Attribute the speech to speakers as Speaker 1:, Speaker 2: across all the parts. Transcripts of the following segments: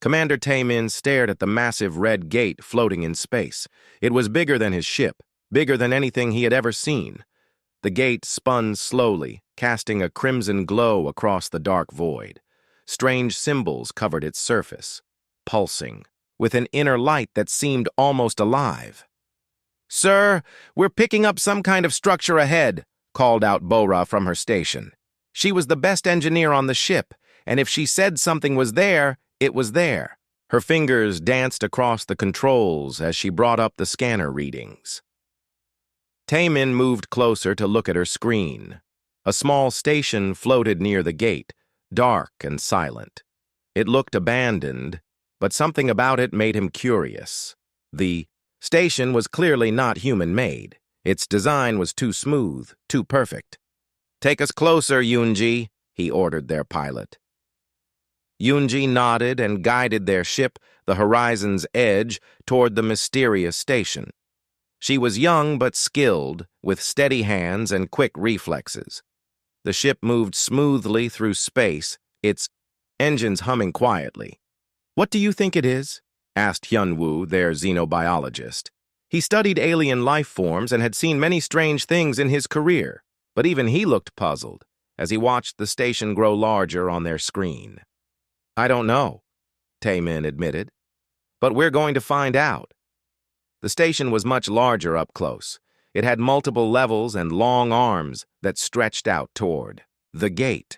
Speaker 1: Commander Taemin stared at the massive red gate floating in space. It was bigger than his ship, bigger than anything he had ever seen. The gate spun slowly, casting a crimson glow across the dark void. Strange symbols covered its surface, pulsing, with an inner light that seemed almost alive. "Sir, we're picking up some kind of structure ahead," called out Bora from her station. She was the best engineer on the ship, and if she said something was there, it was there. Her fingers danced across the controls as she brought up the scanner readings. Taemin moved closer to look at her screen. A small station floated near the gate, dark and silent. It looked abandoned, but something about it made him curious. The station was clearly not human-made. Its design was too smooth, too perfect. "Take us closer, Yoonji," he ordered their pilot. Yoonji nodded and guided their ship, the horizon's edge, toward the mysterious station. She was young but skilled, with steady hands and quick reflexes. The ship moved smoothly through space, its engines humming quietly. "What do you think it is?" asked Hyunwoo, their xenobiologist. He studied alien life forms and had seen many strange things in his career, but even he looked puzzled as he watched the station grow larger on their screen. "I don't know," Taemin admitted, "but we're going to find out." The station was much larger up close. It had multiple levels and long arms that stretched out toward the gate.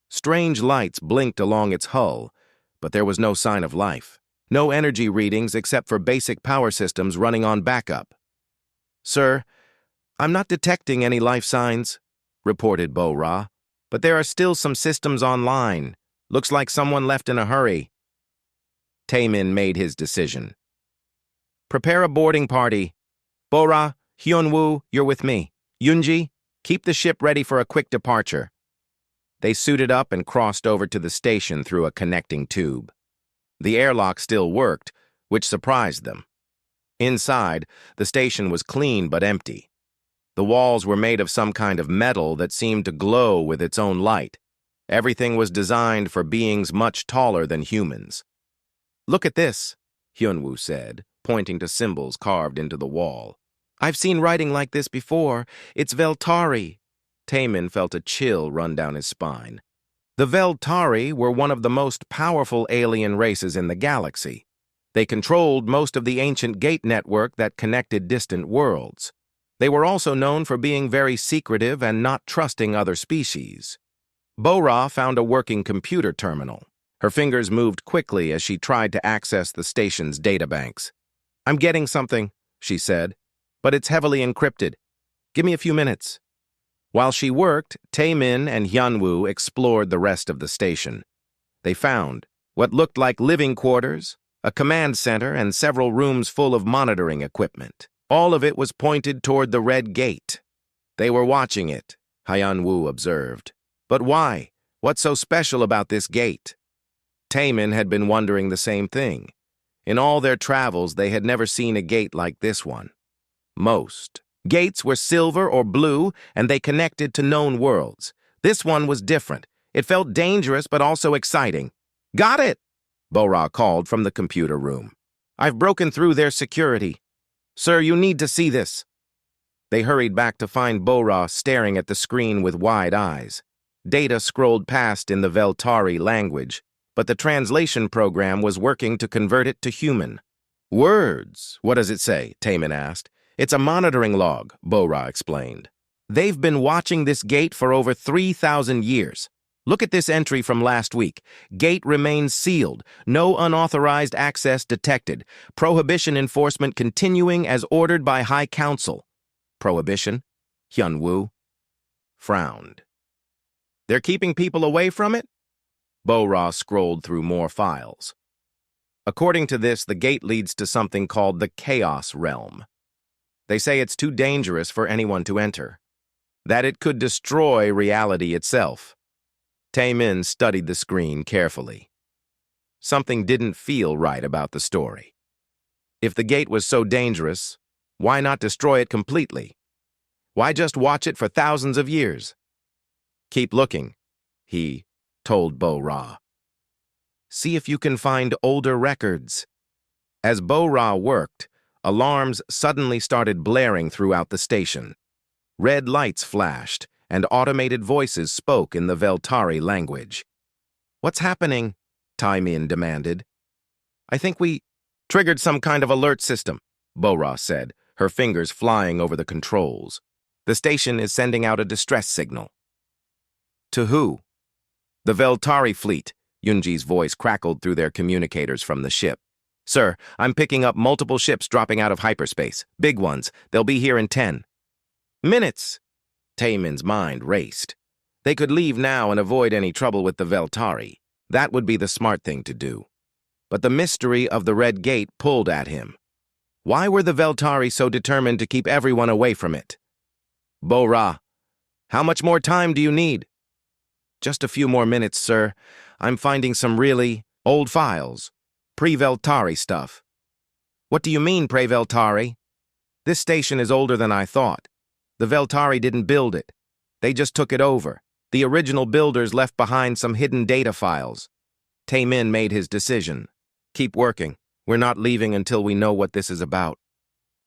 Speaker 1: Strange lights blinked along its hull, but there was no sign of life. No energy readings except for basic power systems running on backup. "Sir, I'm not detecting any life signs," reported Bo-Ra, "but there are still some systems online. Looks like someone left in a hurry." Taemin made his decision. "Prepare a boarding party. Bo-Ra, Hyunwoo, you're with me. Yoonji, keep the ship ready for a quick departure." They suited up and crossed over to the station through a connecting tube. The airlock still worked, which surprised them. Inside, the station was clean but empty. The walls were made of some kind of metal that seemed to glow with its own light. Everything was designed for beings much taller than humans. "Look at this," Hyunwoo said, pointing to symbols carved into the wall. "I've seen writing like this before. It's Veltari." Taemin felt a chill run down his spine. The Veltari were one of the most powerful alien races in the galaxy. They controlled most of the ancient gate network that connected distant worlds. They were also known for being very secretive and not trusting other species. Bo-Ra found a working computer terminal. Her fingers moved quickly as she tried to access the station's databanks. "I'm getting something," she said, "but it's heavily encrypted. Give me a few minutes." While she worked, Taemin and Hyunwoo explored the rest of the station. They found what looked like living quarters, a command center, and several rooms full of monitoring equipment. All of it was pointed toward the red gate. "They were watching it," Hyunwoo observed. "But why? What's so special about this gate?" Taemin had been wondering the same thing. In all their travels, they had never seen a gate like this one. Most gates were silver or blue, and they connected to known worlds. This one was different. It felt dangerous, but also exciting. "Got it!" Bo-Ra called from the computer room. "I've broken through their security. Sir, you need to see this." They hurried back to find Bo-Ra staring at the screen with wide eyes. Data scrolled past in the Veltari language, but the translation program was working to convert it to human. "Words? What does it say?" Taemin asked. "It's a monitoring log," Bo-Ra explained. "They've been watching this gate for over 3,000 years. Look at this entry from last week. Gate remains sealed. No unauthorized access detected. Prohibition enforcement continuing as ordered by High Council." "Prohibition?" Hyunwoo frowned. "They're keeping people away from it?" Bo-Ra scrolled through more files. "According to this, the gate leads to something called the Chaos Realm. They say it's too dangerous for anyone to enter, that it could destroy reality itself." Taemin studied the screen carefully. Something didn't feel right about the story. If the gate was so dangerous, why not destroy it completely? Why just watch it for thousands of years? "Keep looking," he told Bo-Ra. See if you can find older records. As Bo-Ra worked, alarms suddenly started blaring throughout the station. Red lights flashed, and automated voices spoke in the Veltari language. "What's happening?" Taimin demanded. "I think we triggered some kind of alert system," Bo-Ra said, her fingers flying over the controls. "The station is sending out a distress signal." "To who?" "The Veltari fleet," Yunji's voice crackled through their communicators from the ship. "Sir, I'm picking up multiple ships dropping out of hyperspace. Big ones. They'll be here in 10 minutes. Taimin's mind raced. They could leave now and avoid any trouble with the Veltari. That would be the smart thing to do. But the mystery of the Red Gate pulled at him. Why were the Veltari so determined to keep everyone away from it? "Bo-Ra, how much more time do you need?" "Just a few more minutes, sir. I'm finding some really old files. Pre-Veltari stuff." "What do you mean, pre-Veltari?" "This station is older than I thought. The Veltari didn't build it. They just took it over. The original builders left behind some hidden data files." Taimin made his decision. "Keep working. We're not leaving until we know what this is about."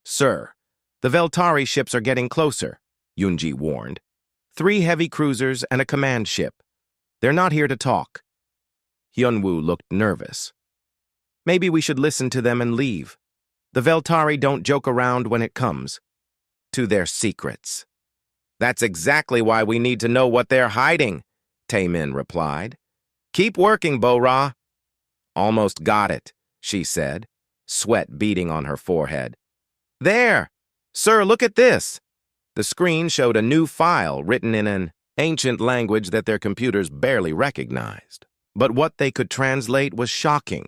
Speaker 1: "Sir, the Veltari ships are getting closer," Yunji warned. 3 heavy cruisers and a command ship. They're not here to talk." Hyunwoo looked nervous. "Maybe we should listen to them and leave. The Veltari don't joke around when it comes to their secrets." "That's exactly why we need to know what they're hiding," Taimin replied. "Keep working, Bo-Ra." "Almost got it," she said, sweat beading on her forehead. "There! Sir, look at this!" The screen showed a new file written in an ancient language that their computers barely recognized. But what they could translate was shocking.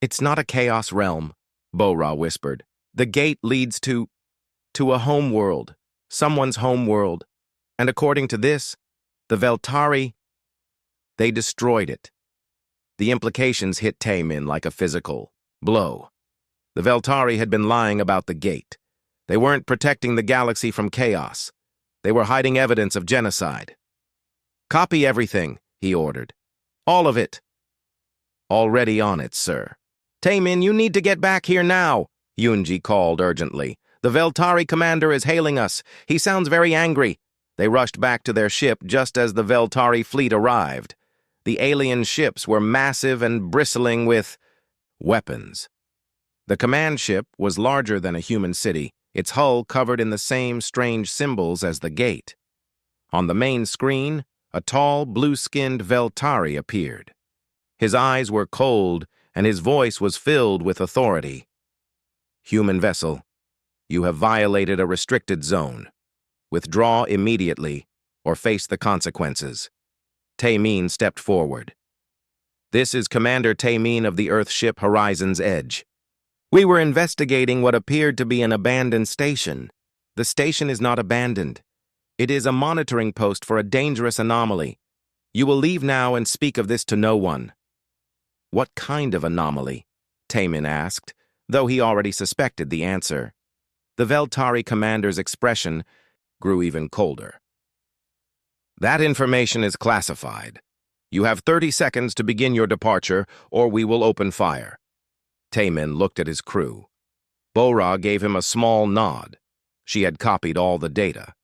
Speaker 1: "It's not a chaos realm," Bo-Ra whispered. "The gate leads to a home world, someone's home world. And according to this, the Veltari, they destroyed it." The implications hit Taimin like a physical blow. The Veltari had been lying about the gate. They weren't protecting the galaxy from chaos. They were hiding evidence of genocide. "Copy everything," he ordered. "All of it." "Already on it, sir." "Taimin, you need to get back here now," Yunji called urgently. "The Veltari commander is hailing us. He sounds very angry." They rushed back to their ship just as the Veltari fleet arrived. The alien ships were massive and bristling with weapons. The command ship was larger than a human city, its hull covered in the same strange symbols as the gate. On the main screen, a tall, blue-skinned Veltari appeared. His eyes were cold, and his voice was filled with authority. "Human vessel, you have violated a restricted zone. Withdraw immediately, or face the consequences." Taimin stepped forward. "This is Commander Taimin of the Earth ship Horizon's Edge. We were investigating what appeared to be an abandoned station. The station is not abandoned. It is a monitoring post for a dangerous anomaly. You will leave now and speak of this to no one." "What kind of anomaly?" Taimin asked, though he already suspected the answer. The Veltari commander's expression grew even colder. "That information is classified. You have 30 seconds to begin your departure, or we will open fire." Taimin looked at his crew. Bo-Ra gave him a small nod. She had copied all the data.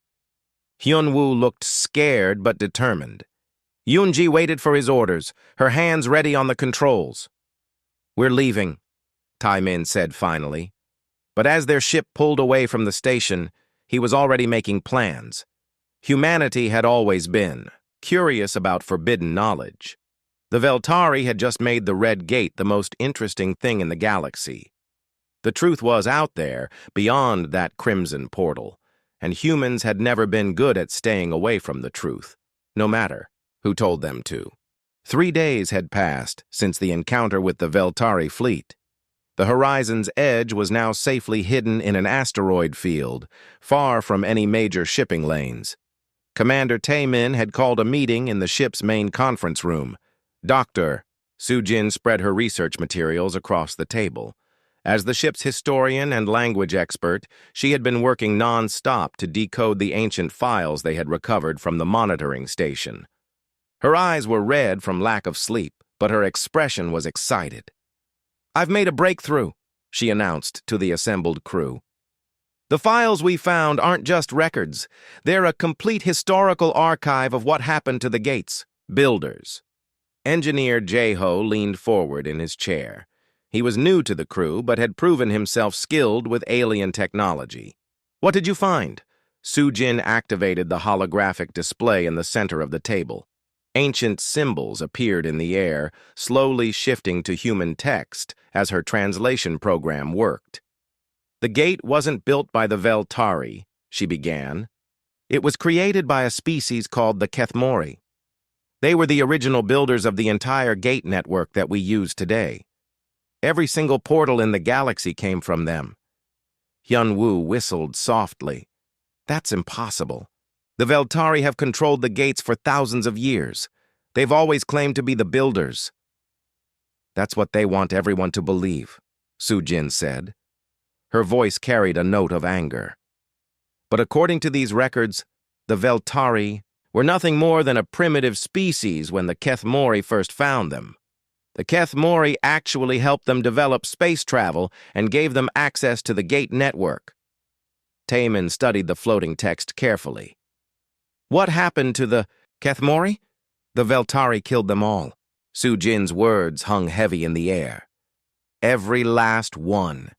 Speaker 1: Hyunwoo looked scared but determined. Yunji waited for his orders, her hands ready on the controls. "We're leaving," Taimin said finally. But as their ship pulled away from the station, he was already making plans. Humanity had always been curious about forbidden knowledge. The Veltari had just made the Red Gate the most interesting thing in the galaxy. The truth was out there, beyond that crimson portal, and humans had never been good at staying away from the truth, no matter who told them to. 3 days had passed since the encounter with the Veltari fleet. The Horizon's Edge was now safely hidden in an asteroid field, far from any major shipping lanes. Commander Taimin had called a meeting in the ship's main conference room. Dr. Sujin spread her research materials across the table. As the ship's historian and language expert, she had been working non-stop to decode the ancient files they had recovered from the monitoring station. Her eyes were red from lack of sleep, but her expression was excited. "I've made a breakthrough," she announced to the assembled crew. "The files we found aren't just records. They're a complete historical archive of what happened to the gates, builders." Engineer J-Ho leaned forward in his chair. He was new to the crew, but had proven himself skilled with alien technology. "What did you find?" Sujin activated the holographic display in the center of the table. Ancient symbols appeared in the air, slowly shifting to human text as her translation program worked. "The gate wasn't built by the Veltari," she began. "It was created by a species called the Kethmori. They were the original builders of the entire gate network that we use today. Every single portal in the galaxy came from them." Hyun-woo whistled softly. "That's impossible. The Veltari have controlled the gates for thousands of years. They've always claimed to be the builders." "That's what they want everyone to believe," Sujin said. Her voice carried a note of anger. "But according to these records, the Veltari were nothing more than a primitive species when the Kethmori first found them. The Kethmori actually helped them develop space travel and gave them access to the gate network." Taemin studied the floating text carefully. "What happened to the Kethmori?" "The Veltari killed them all." Sujin's words hung heavy in the air. "Every last one.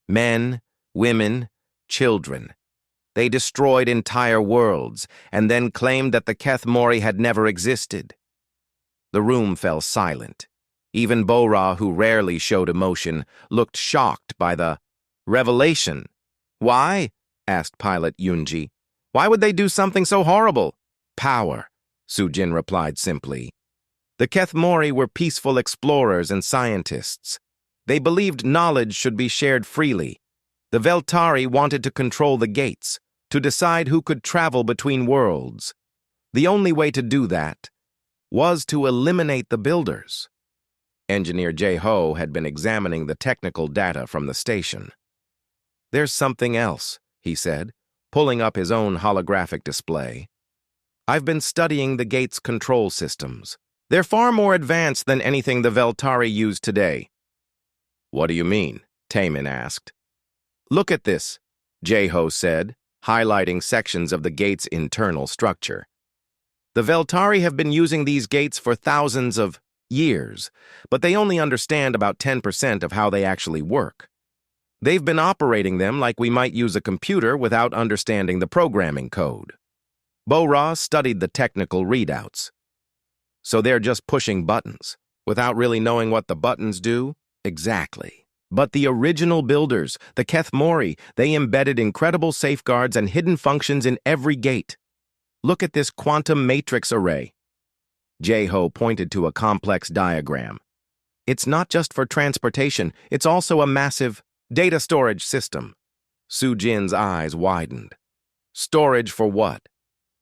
Speaker 1: Men, women, children. They destroyed entire worlds and then claimed that the Kethmori had never existed." The room fell silent. Even Bo-Ra, who rarely showed emotion, looked shocked by the revelation. "Why?" asked pilot Yunji. "Why would they do something so horrible?" "Power," Sujin replied simply. "The Kethmori were peaceful explorers and scientists. They believed knowledge should be shared freely. The Veltari wanted to control the gates, to decide who could travel between worlds. The only way to do that was to eliminate the builders." Engineer J-Ho had been examining the technical data from the station. "There's something else," he said, pulling up his own holographic display. "I've been studying the gate's control systems. They're far more advanced than anything the Veltari use today." "What do you mean?" Taemin asked. "Look at this," J-Ho said, highlighting sections of the gate's internal structure. "The Veltari have been using these gates for thousands of years, but they only understand about 10% of how they actually work. They've been operating them like we might use a computer without understanding the programming code." Bo-Ra studied the technical readouts. "So they're just pushing buttons, without really knowing what the buttons do?" "Exactly. But the original builders, the Kethmori, they embedded incredible safeguards and hidden functions in every gate. Look at this quantum matrix array." J-Ho pointed to a complex diagram. "It's not just for transportation, it's also a massive data storage system." Sujin's eyes widened. "Storage for what?"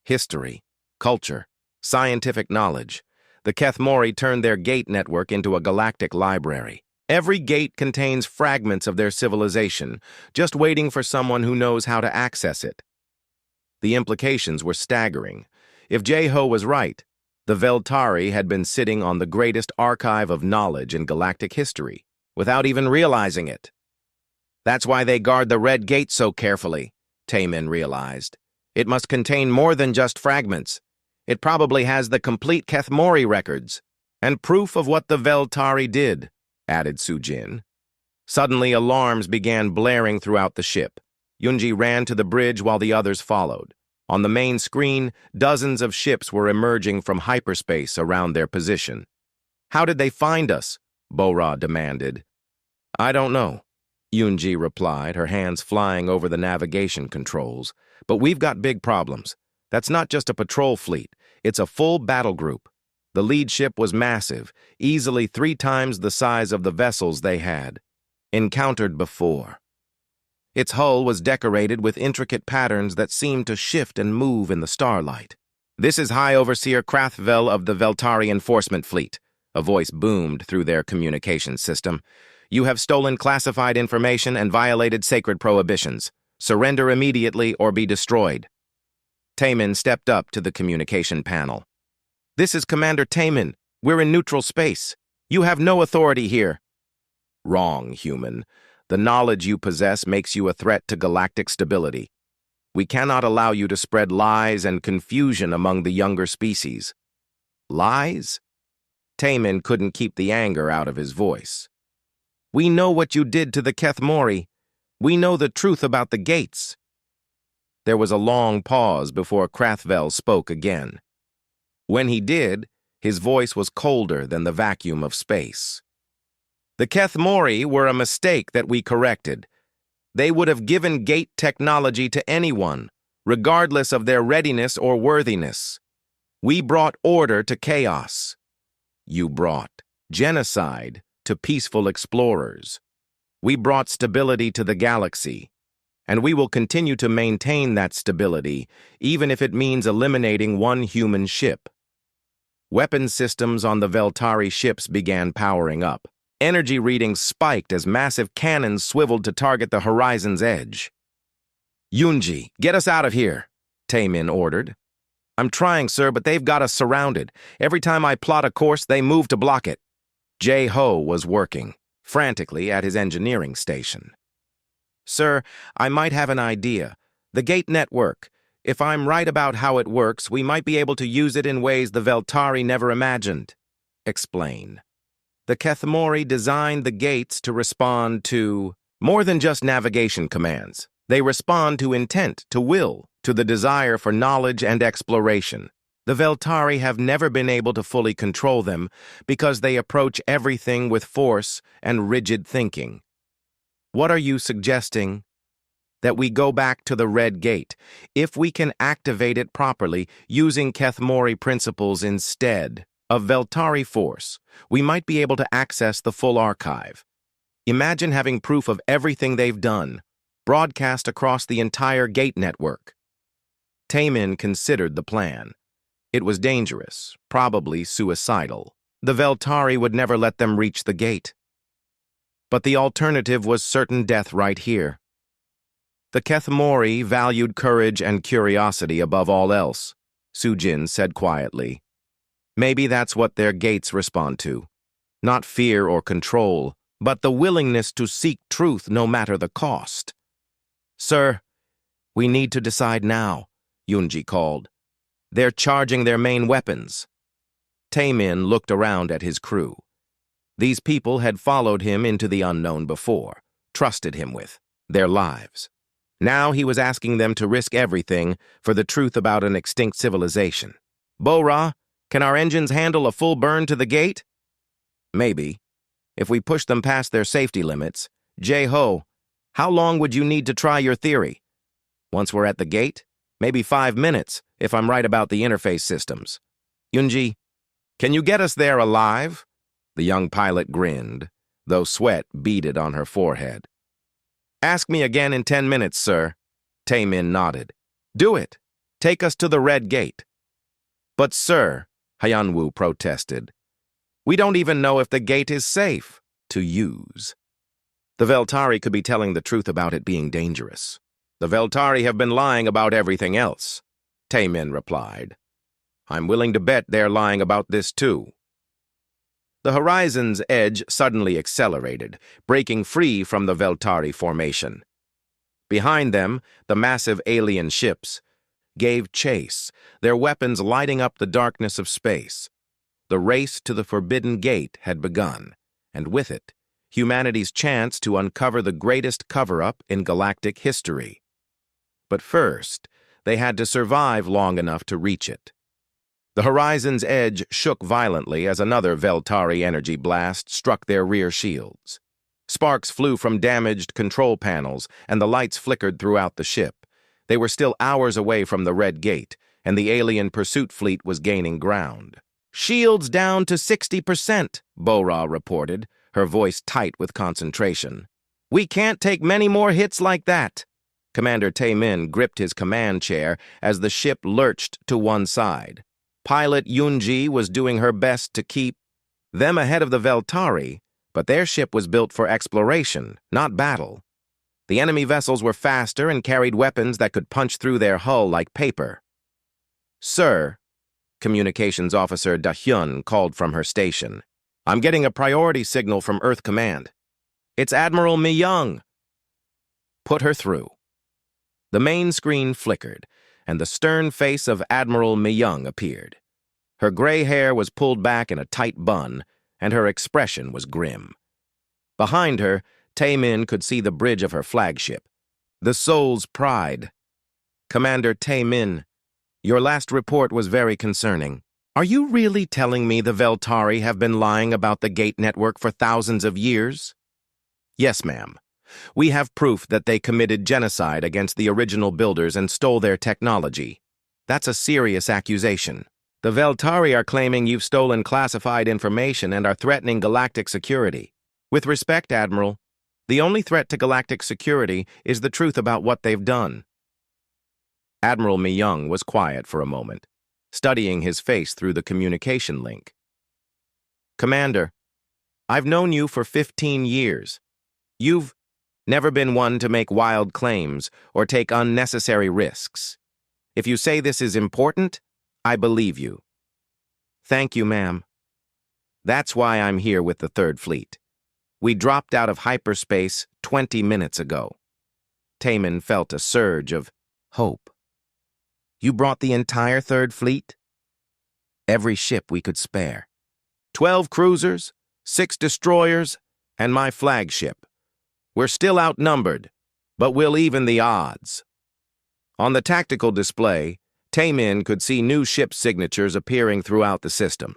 Speaker 1: "History, culture, scientific knowledge. The Kethmori turned their gate network into a galactic library. Every gate contains fragments of their civilization, just waiting for someone who knows how to access it." The implications were staggering. If J-Ho was right, the Veltari had been sitting on the greatest archive of knowledge in galactic history, without even realizing it. "That's why they guard the Red Gate so carefully," Taemin realized. "It must contain more than just fragments. It probably has the complete Kethmori records, and proof of what the Veltari did," added Sujin. Suddenly, alarms began blaring throughout the ship. Yunji ran to the bridge while the others followed. On the main screen, dozens of ships were emerging from hyperspace around their position. "How did they find us?" Bo-Ra demanded. "I don't know," Yunji replied, her hands flying over the navigation controls. "But we've got big problems. That's not just a patrol fleet, it's a full battle group. The lead ship was massive, easily 3 times the size of the vessels they had encountered before. Its hull was decorated with intricate patterns that seemed to shift and move in the starlight. "This is High Overseer Krathvel of the Veltari Enforcement Fleet," a voice boomed through their communication system. "You have stolen classified information and violated sacred prohibitions. Surrender immediately or be destroyed." Taemin stepped up to the communication panel. "This is Commander Taemin. We're in neutral space." You have no authority here. Wrong, human. The knowledge you possess makes you a threat to galactic stability. We cannot allow you to spread lies and confusion among the younger species. Lies? Taemin couldn't keep the anger out of his voice. We know what you did to the Kethmori. We know the truth about the gates. There was a long pause before Krathvel spoke again. When he did, his voice was colder than the vacuum of space. The Kethmori were a mistake that we corrected. They would have given gate technology to anyone, regardless of their readiness or worthiness. We brought order to chaos. You brought genocide to peaceful explorers. We brought stability to the galaxy, and we will continue to maintain that stability, even if it means eliminating one human ship. Weapon systems on the Veltari ships began powering up. Energy readings spiked as massive cannons swiveled to target the horizon's edge. Yunji, get us out of here, Taemin ordered. I'm trying, sir, but they've got us surrounded. Every time I plot a course, they move to block it. Jae-ho was working frantically at his engineering station. Sir, I might have an idea. The gate network. If I'm right about how it works, we might be able to use it in ways the Veltari never imagined. Explain. The Kethmori designed the gates to respond to more than just navigation commands. They respond to intent, to will, to the desire for knowledge and exploration. The Veltari have never been able to fully control them because they approach everything with force and rigid thinking. What are you suggesting? That we go back to the Red Gate, if we can activate it properly using Kethmori principles instead of Veltari force, we might be able to access the full archive. Imagine having proof of everything they've done, broadcast across the entire gate network. Taemin considered the plan. It was dangerous, probably suicidal. The Veltari would never let them reach the gate. But the alternative was certain death right here. The Kethmori valued courage and curiosity above all else, Sujin said quietly. Maybe that's what their gates respond to. Not fear or control, but the willingness to seek truth no matter the cost. Sir, we need to decide now, Yunji called. They're charging their main weapons. Taemin looked around at his crew. These people had followed him into the unknown before, trusted him with their lives. Now he was asking them to risk everything for the truth about an extinct civilization. Bo-Ra, can our engines handle a full burn to the gate? Maybe. If we push them past their safety limits. Jae-ho, how long would you need to try your theory? Once we're at the gate? Maybe 5 minutes, if I'm right about the interface systems. Yunji, can you get us there alive? The young pilot grinned, though sweat beaded on her forehead. Ask me again in 10 minutes, sir. Taemin nodded. Do it. Take us to the Red Gate. But, sir, Hyanwoo protested, we don't even know if the gate is safe to use. The Veltari could be telling the truth about it being dangerous. The Veltari have been lying about everything else, Taemin replied. I'm willing to bet they're lying about this too. The horizon's edge suddenly accelerated, breaking free from the Veltari formation. Behind them, the massive alien ships gave chase, their weapons lighting up the darkness of space. The race to the Forbidden Gate had begun, and with it, humanity's chance to uncover the greatest cover-up in galactic history. But first, they had to survive long enough to reach it. The horizon's edge shook violently as another Veltari energy blast struck their rear shields. Sparks flew from damaged control panels, and the lights flickered throughout the ship. They were still hours away from the Red Gate, and the alien pursuit fleet was gaining ground. Shields down to 60%, Bo-Ra reported, her voice tight with concentration. We can't take many more hits like that. Commander Taemin gripped his command chair as the ship lurched to one side. Pilot Yunji was doing her best to keep them ahead of the Veltari, but their ship was built for exploration, not battle. The enemy vessels were faster and carried weapons that could punch through their hull like paper. Sir, Communications Officer Da-hyun called from her station. I'm getting a priority signal from Earth Command. It's Admiral Mi Young. Put her through. The main screen flickered, and the stern face of Admiral Mi Young appeared. Her gray hair was pulled back in a tight bun, and her expression was grim. Behind her, Tae-min could see the bridge of her flagship, the Soul's Pride. Commander Tae-min, your last report was very concerning. Are you really telling me the Veltari have been lying about the Gate Network for thousands of years? Yes, ma'am. We have proof that they committed genocide against the original builders and stole their technology. That's a serious accusation. The Veltari are claiming you've stolen classified information and are threatening galactic security. With respect, Admiral, the only threat to galactic security is the truth about what they've done. Admiral Mi Young was quiet for a moment, studying his face through the communication link. Commander, I've known you for 15 years. You've never been one to make wild claims or take unnecessary risks. If you say this is important, I believe you. Thank you, ma'am. That's why I'm here with the Third Fleet. We dropped out of hyperspace 20 minutes ago. Tae-min felt a surge of hope. You brought the entire Third Fleet? Every ship we could spare. 12 cruisers, 6 destroyers, and my flagship. We're still outnumbered, but we'll even the odds. On the tactical display, Tae-min could see new ship signatures appearing throughout the system.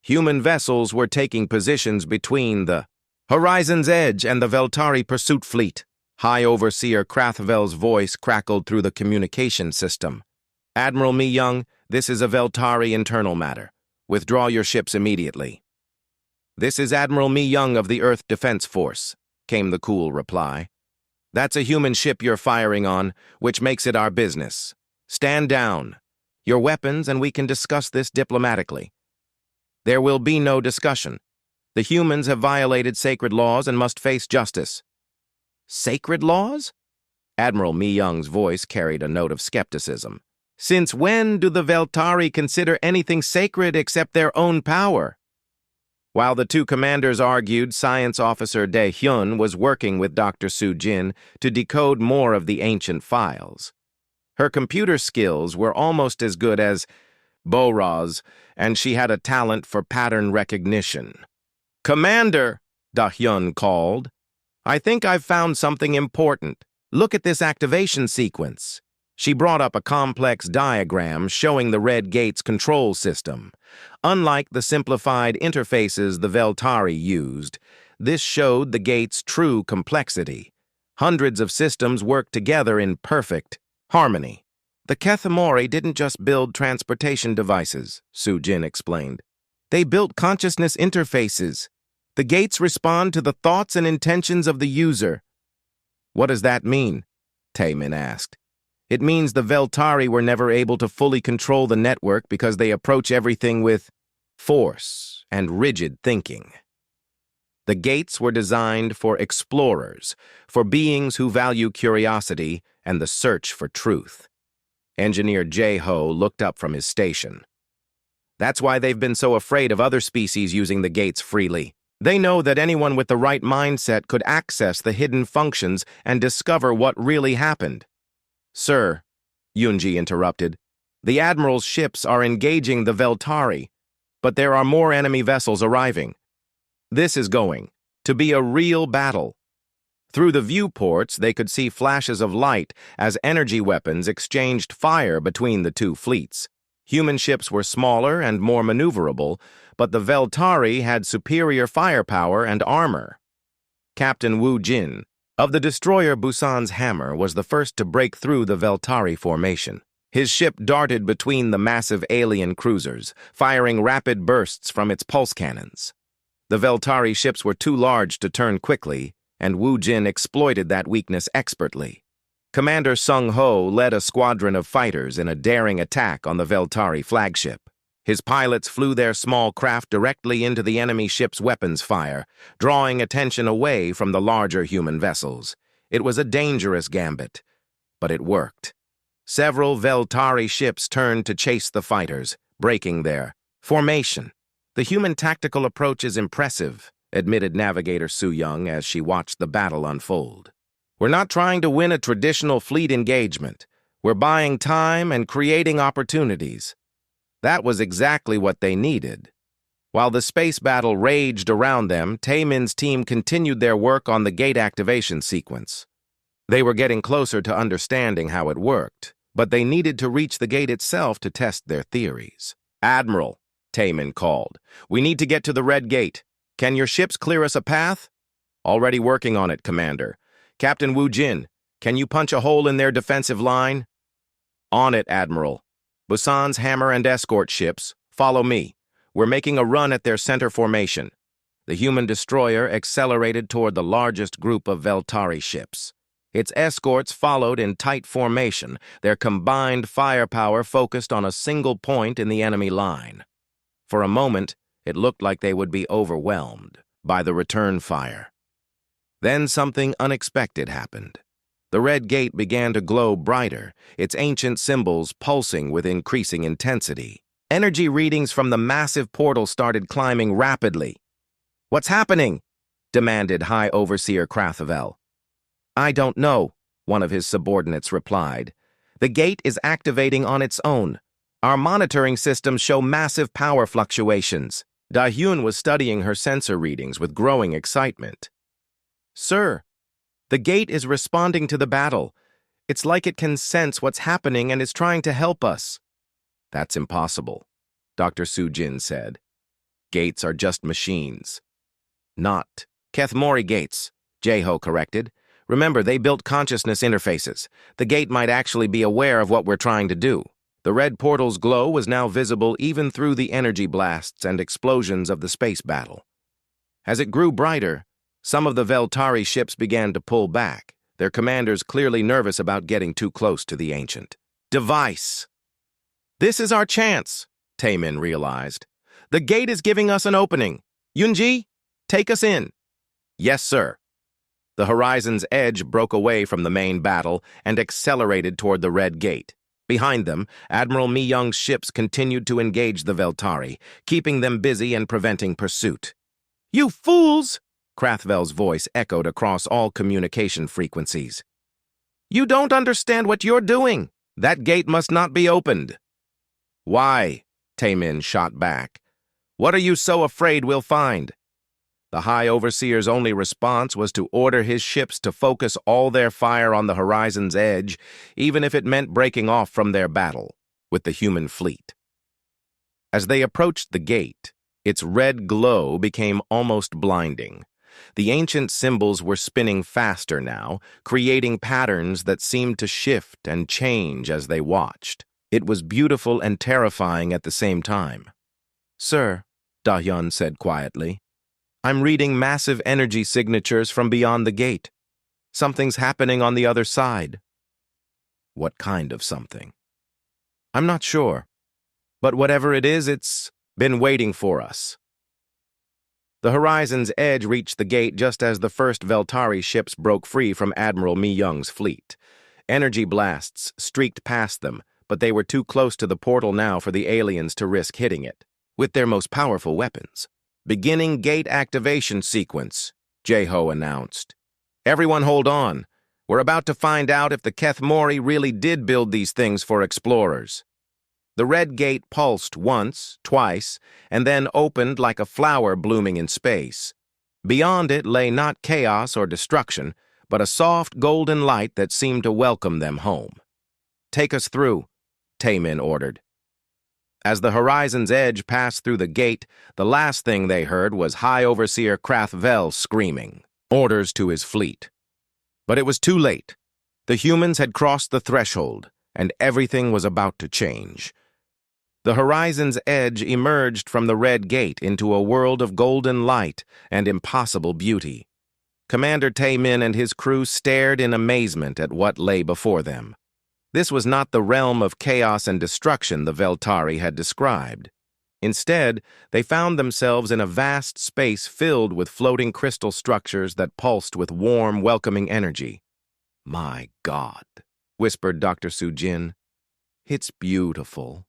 Speaker 1: Human vessels were taking positions between the Horizon's Edge and the Veltari Pursuit Fleet. High Overseer Krathvel's voice crackled through the communication system. Admiral Mi Young, this is a Veltari internal matter. Withdraw your ships immediately. This is Admiral Mi Young of the Earth Defense Force, came the cool reply. That's a human ship you're firing on, which makes it our business. Stand down. Your weapons, and we can discuss this diplomatically. There will be no discussion. The humans have violated sacred laws and must face justice. Sacred laws? Admiral Mi Young's voice carried a note of skepticism. Since when do the Veltari consider anything sacred except their own power? While the two commanders argued, Science Officer Dae-hyun was working with Dr. Soo-jin to decode more of the ancient files. Her computer skills were almost as good as Bora's, and she had a talent for pattern recognition. Commander, Dae-hyun called. I think I've found something important. Look at this activation sequence. She brought up a complex diagram showing the Red Gate's control system. Unlike the simplified interfaces the Veltari used, this showed the Gate's true complexity. Hundreds of systems worked together in perfect harmony. The Kethamori didn't just build transportation devices, Soo-jin explained. They built consciousness interfaces. The Gates respond to the thoughts and intentions of the user. What does that mean? Tae-min asked. It means the Veltari were never able to fully control the network because they approach everything with force and rigid thinking. The Gates were designed for explorers, for beings who value curiosity and the search for truth. Engineer Jae-ho looked up from his station. That's why they've been so afraid of other species using the Gates freely. They know that anyone with the right mindset could access the hidden functions and discover what really happened. Sir, Yoonji interrupted, the Admiral's ships are engaging the Veltari, but there are more enemy vessels arriving. This is going to be a real battle. Through the viewports, they could see flashes of light as energy weapons exchanged fire between the two fleets. Human ships were smaller and more maneuverable, but the Veltari had superior firepower and armor. Captain Woo Jin of the destroyer Busan's Hammer was the first to break through the Veltari formation. His ship darted between the massive alien cruisers, firing rapid bursts from its pulse cannons. The Veltari ships were too large to turn quickly, and Woo Jin exploited that weakness expertly. Commander Sung-ho led a squadron of fighters in a daring attack on the Veltari flagship. His pilots flew their small craft directly into the enemy ship's weapons fire, drawing attention away from the larger human vessels. It was a dangerous gambit, but it worked. Several Veltari ships turned to chase the fighters, breaking their formation. The human tactical approach is impressive, admitted Navigator Su Young as she watched the battle unfold. We're not trying to win a traditional fleet engagement. We're buying time and creating opportunities. That was exactly what they needed. While the space battle raged around them, Taemin's team continued their work on the gate activation sequence. They were getting closer to understanding how it worked, but they needed to reach the gate itself to test their theories. "Admiral," Taemin called, "we need to get to the Red Gate. Can your ships clear us a path?" "Already working on it, Commander. Captain Wu Jin, can you punch a hole in their defensive line?" "On it, Admiral. Busan's hammer and escort ships, follow me. We're making a run at their center formation." The human destroyer accelerated toward the largest group of Veltari ships. Its escorts followed in tight formation, their combined firepower focused on a single point in the enemy line. For a moment, it looked like they would be overwhelmed by the return fire. Then something unexpected happened. The Red Gate began to glow brighter, its ancient symbols pulsing with increasing intensity. Energy readings from the massive portal started climbing rapidly. "What's happening?" demanded High Overseer Krathavel. "I don't know," one of his subordinates replied. "The gate is activating on its own. Our monitoring systems show massive power fluctuations." Da-Hyun was studying her sensor readings with growing excitement. "Sir, the gate is responding to the battle. It's like it can sense what's happening and is trying to help us." "That's impossible," Dr. Sujin said. "Gates are just machines." "Not Kethmori gates," Jeho corrected. "Remember, they built consciousness interfaces. The gate might actually be aware of what we're trying to do." The red portal's glow was now visible even through the energy blasts and explosions of the space battle. As it grew brighter, some of the Veltari ships began to pull back, their commanders clearly nervous about getting too close to the ancient device. "This is our chance," Taemin realized. "The gate is giving us an opening. Yunji, take us in." "Yes, sir." The horizon's edge broke away from the main battle and accelerated toward the Red Gate. Behind them, Admiral Mi Young's ships continued to engage the Veltari, keeping them busy and preventing pursuit. "You fools!" Krathvel's voice echoed across all communication frequencies. "You don't understand what you're doing. That gate must not be opened." "Why?" Taemin shot back. "What are you so afraid we'll find?" The High Overseer's only response was to order his ships to focus all their fire on the horizon's edge, even if it meant breaking off from their battle with the human fleet. As they approached the gate, its red glow became almost blinding. The ancient symbols were spinning faster now, creating patterns that seemed to shift and change as they watched. It was beautiful and terrifying at the same time. "Sir," Da-Hyun said quietly, "I'm reading massive energy signatures from beyond the gate. Something's happening on the other side." "What kind of something?" "I'm not sure. But whatever it is, it's been waiting for us." The horizon's edge reached the gate just as the first Veltari ships broke free from Admiral Mi Young's fleet. Energy blasts streaked past them, but they were too close to the portal now for the aliens to risk hitting it with their most powerful weapons. "Beginning gate activation sequence," Jeho announced. "Everyone hold on. We're about to find out if the Kethmori really did build these things for explorers." The red gate pulsed once, twice, and then opened like a flower blooming in space. Beyond it lay not chaos or destruction, but a soft golden light that seemed to welcome them home. "Take us through," Taemin ordered. As the horizon's edge passed through the gate, the last thing they heard was High Overseer Krathvel screaming orders to his fleet. But it was too late. The humans had crossed the threshold, and everything was about to change. The horizon's edge emerged from the red gate into a world of golden light and impossible beauty. Commander Taemin and his crew stared in amazement at what lay before them. This was not the realm of chaos and destruction the Veltari had described. Instead, they found themselves in a vast space filled with floating crystal structures that pulsed with warm, welcoming energy. "My God," whispered Dr. Sujin. "It's beautiful."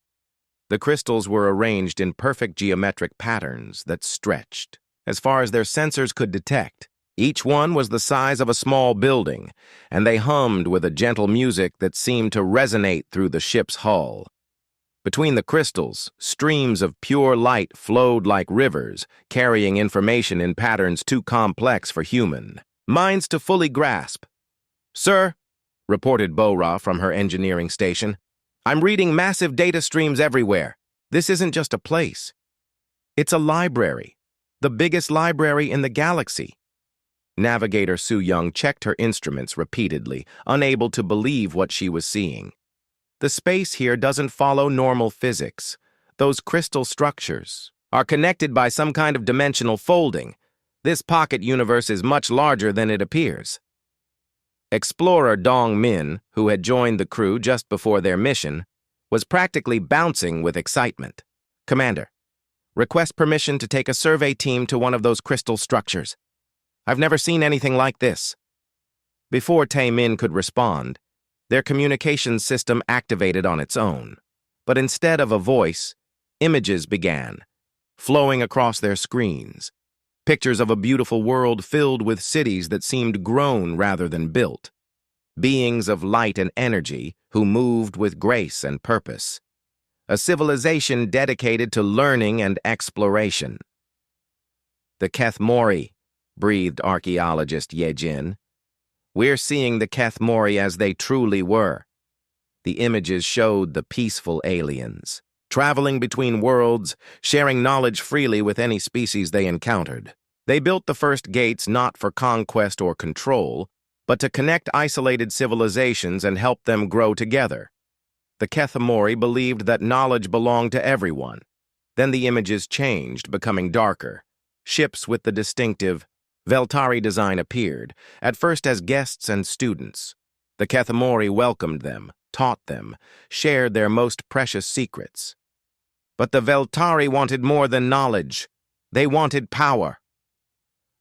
Speaker 1: The crystals were arranged in perfect geometric patterns that stretched, as far as their sensors could detect. Each one was the size of a small building, and they hummed with a gentle music that seemed to resonate through the ship's hull. Between the crystals, streams of pure light flowed like rivers, carrying information in patterns too complex for human minds to fully grasp. "Sir," reported Bora from her engineering station, "I'm reading massive data streams everywhere. This isn't just a place. It's a library, the biggest library in the galaxy." Navigator Su Young checked her instruments repeatedly, unable to believe what she was seeing. The space here doesn't follow normal physics. Those crystal structures are connected by some kind of dimensional folding. This pocket universe is much larger than it appears. Explorer Dong Min, who had joined the crew just before their mission, was practically bouncing with excitement. "Commander, request permission to take a survey team to one of those crystal structures. I've never seen anything like this." Before Tae Min could respond, their communications system activated on its own. But instead of a voice, images began, flowing across their screens. Pictures of a beautiful world filled with cities that seemed grown rather than built. Beings of light and energy who moved with grace and purpose. A civilization dedicated to learning and exploration. "The Keth Mori," breathed archaeologist Yejin. "We're seeing the Keth Mori as they truly were." The images showed the peaceful aliens, traveling between worlds, sharing knowledge freely with any species they encountered. They built the first gates not for conquest or control, but to connect isolated civilizations and help them grow together. The Keth Mori believed that knowledge belonged to everyone. Then the images changed, becoming darker. Ships with the distinctive Veltari design appeared, at first as guests and students. The Keth Mori welcomed them, taught them, shared their most precious secrets. But the Veltari wanted more than knowledge. They wanted power.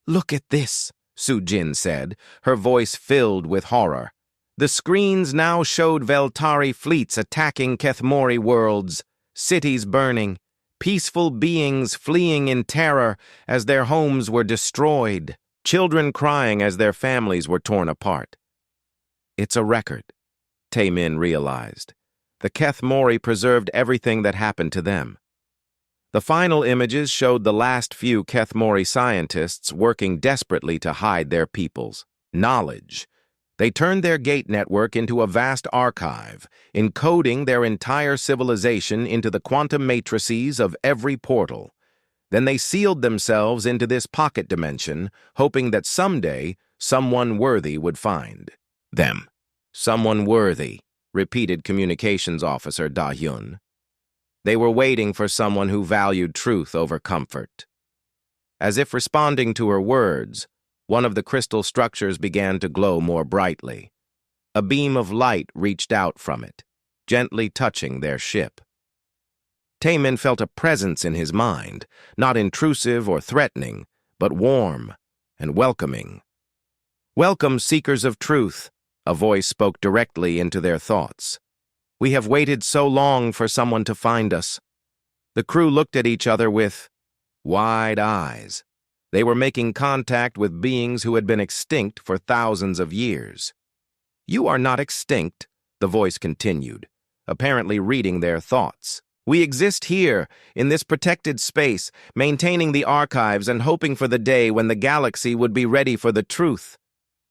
Speaker 1: "Look at this," Su Jin said, her voice filled with horror. The screens now showed Veltari fleets attacking Keth Mori worlds, cities burning, peaceful beings fleeing in terror as their homes were destroyed, children crying as their families were torn apart. "It's a record," Tae Min realized. The Keth Mori preserved everything that happened to them. The final images showed the last few Keth Mori scientists working desperately to hide their people's knowledge. They turned their gate network into a vast archive, encoding their entire civilization into the quantum matrices of every portal. Then they sealed themselves into this pocket dimension, hoping that someday someone worthy would find them. "Someone worthy," repeated Communications Officer Da Hyun. They were waiting for someone who valued truth over comfort. As if responding to her words, one of the crystal structures began to glow more brightly. A beam of light reached out from it, gently touching their ship. Tae Min felt a presence in his mind, not intrusive or threatening, but warm and welcoming. "Welcome, seekers of truth," a voice spoke directly into their thoughts. "We have waited so long for someone to find us." The crew looked at each other with wide eyes. They were making contact with beings who had been extinct for thousands of years. "You are not extinct," the voice continued, apparently reading their thoughts. "We exist here, in this protected space, maintaining the archives and hoping for the day when the galaxy would be ready for the truth."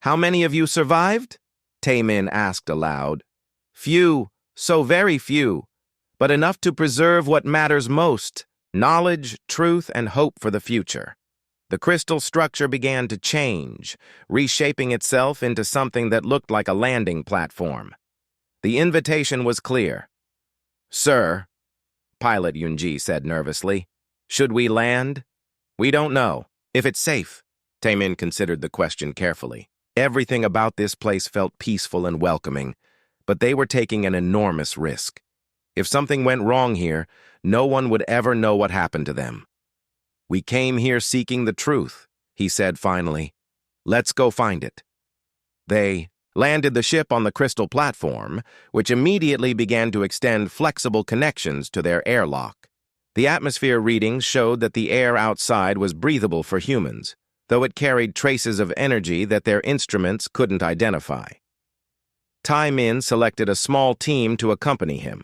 Speaker 1: "How many of you survived?" Tae Min asked aloud. "Few, so very few, but enough to preserve what matters most, knowledge, truth, and hope for the future." The crystal structure began to change, reshaping itself into something that looked like a landing platform. The invitation was clear. "Sir," Pilot Yunji said nervously, "should we land?" "We don't know. If it's safe." Tae Min considered the question carefully. Everything about this place felt peaceful and welcoming, but they were taking an enormous risk. If something went wrong here, no one would ever know what happened to them. "We came here seeking the truth," he said finally. "Let's go find it." They landed the ship on the crystal platform, which immediately began to extend flexible connections to their airlock. The atmosphere readings showed that the air outside was breathable for humans, though it carried traces of energy that their instruments couldn't identify. Tai Min selected a small team to accompany him.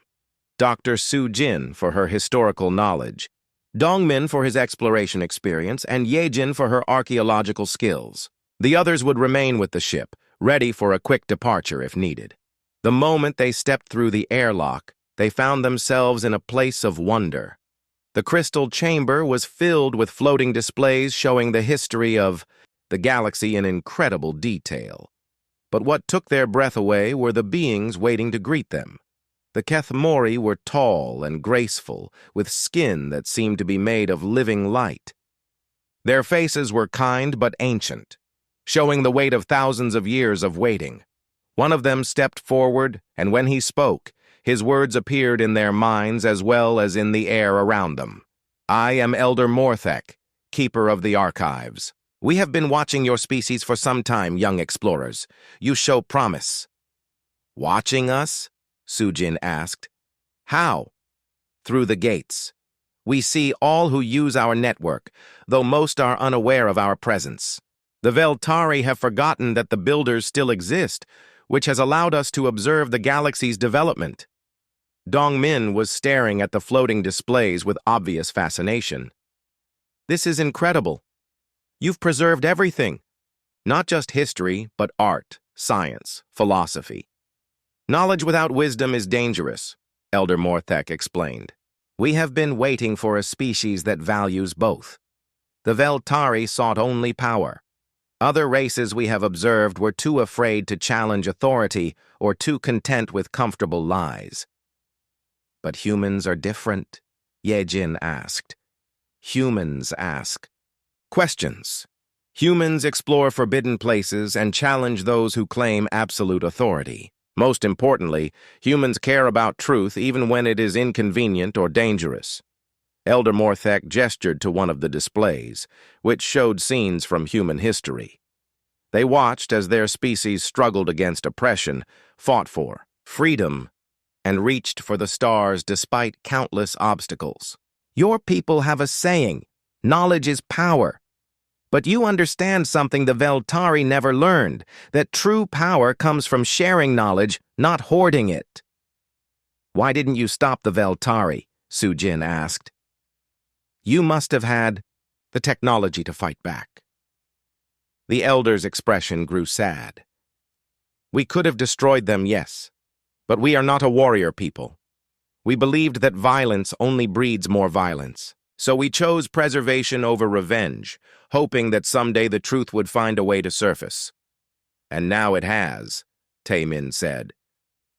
Speaker 1: Dr. Su Jin for her historical knowledge, Dong Min for his exploration experience, and Ye Jin for her archaeological skills. The others would remain with the ship, ready for a quick departure if needed. The moment they stepped through the airlock, they found themselves in a place of wonder. The crystal chamber was filled with floating displays showing the history of the galaxy in incredible detail. But what took their breath away were the beings waiting to greet them. The Kethmori were tall and graceful, with skin that seemed to be made of living light. Their faces were kind but ancient, showing the weight of thousands of years of waiting. One of them stepped forward, and when he spoke, his words appeared in their minds as well as in the air around them. "I am Elder Morthek, Keeper of the Archives. We have been watching your species for some time, young explorers. You show promise." "Watching us?" Sujin asked. "How?" "Through the gates. We see all who use our network, though most are unaware of our presence. The Veltari have forgotten that the builders still exist, which has allowed us to observe the galaxy's development." Dong Min was staring at the floating displays with obvious fascination. "This is incredible. You've preserved everything. Not just history, but art, science, philosophy. Knowledge without wisdom is dangerous," Elder Morthek explained. "We have been waiting for a species that values both. The Veltari sought only power. Other races we have observed were too afraid to challenge authority or too content with comfortable lies." "But humans are different," Ye Jin asked. "Humans ask questions. Humans explore forbidden places and challenge those who claim absolute authority. Most importantly, humans care about truth even when it is inconvenient or dangerous." Elder Morthek gestured to one of the displays, which showed scenes from human history. They watched as their species struggled against oppression, fought for freedom, and reached for the stars despite countless obstacles. "Your people have a saying, 'Knowledge is power.' But you understand something the Veltari never learned, that true power comes from sharing knowledge, not hoarding it." "Why didn't you stop the Veltari?" Sujin asked. "You must have had the technology to fight back." The elder's expression grew sad. "We could have destroyed them, yes, but we are not a warrior people. We believed that violence only breeds more violence. So we chose preservation over revenge, hoping that someday the truth would find a way to surface. And now it has," Tai Min said.